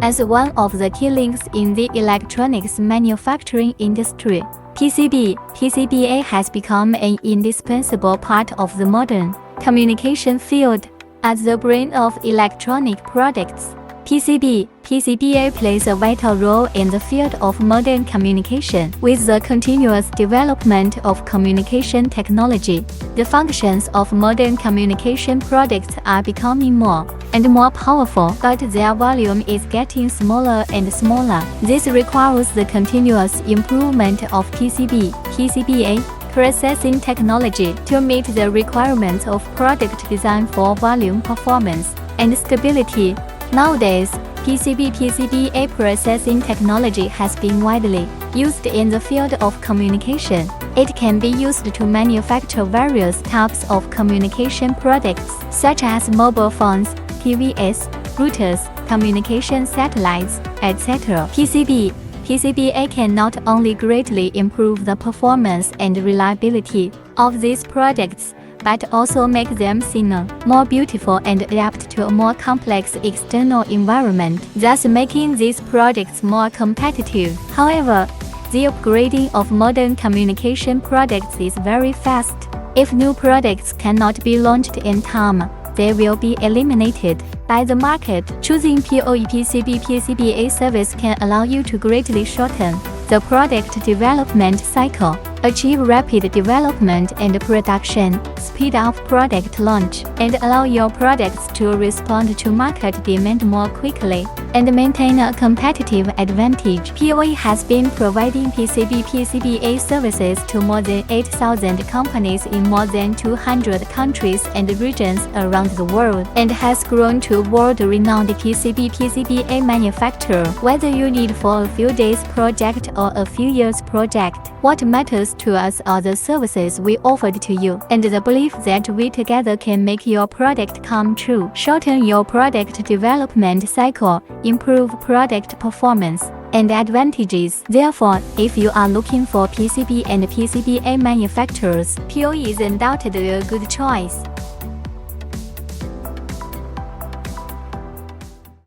As one of the key links in the electronics manufacturing industry, PCBA has become an indispensable part of the modern communication field. As the brain of electronic products, PCBA plays a vital role in the field of modern communication. With the continuous development of communication technology, the functions of modern communication products are becoming more and more powerful, but their volume is getting smaller and smaller. This requires the continuous improvement of PCBA processing technology to meet the requirements of product design for volume performance and stability. Nowadays, PCBA processing technology has been widely used in the field of communication. It can be used to manufacture various types of communication products, such as mobile phones, TVs, routers, communication satellites, etc. PCBA can not only greatly improve the performance and reliability of these products, but also make them thinner, more beautiful, and adapt to a more complex external environment, thus making these products more competitive. However, the upgrading of modern communication products is very fast. If new products cannot be launched in time, they will be eliminated by the market. Choosing PCBA service can allow you to greatly shorten the product development cycle, achieve rapid development and production, speed up product launch, and allow your products to respond to market demand more quickly, and maintain a competitive advantage. POE has been providing PCBA services to more than 8,000 companies in more than 200 countries and regions around the world, and has grown to a world-renowned PCBA manufacturer. Whether you need for a few days project or a few years project, what matters to us are the services we offered to you, and the belief that we together can make your product come true. Shorten your product development cycle, improve product performance and advantages. Therefore, if you are looking for PCB and PCBA manufacturers, POE is undoubtedly a good choice.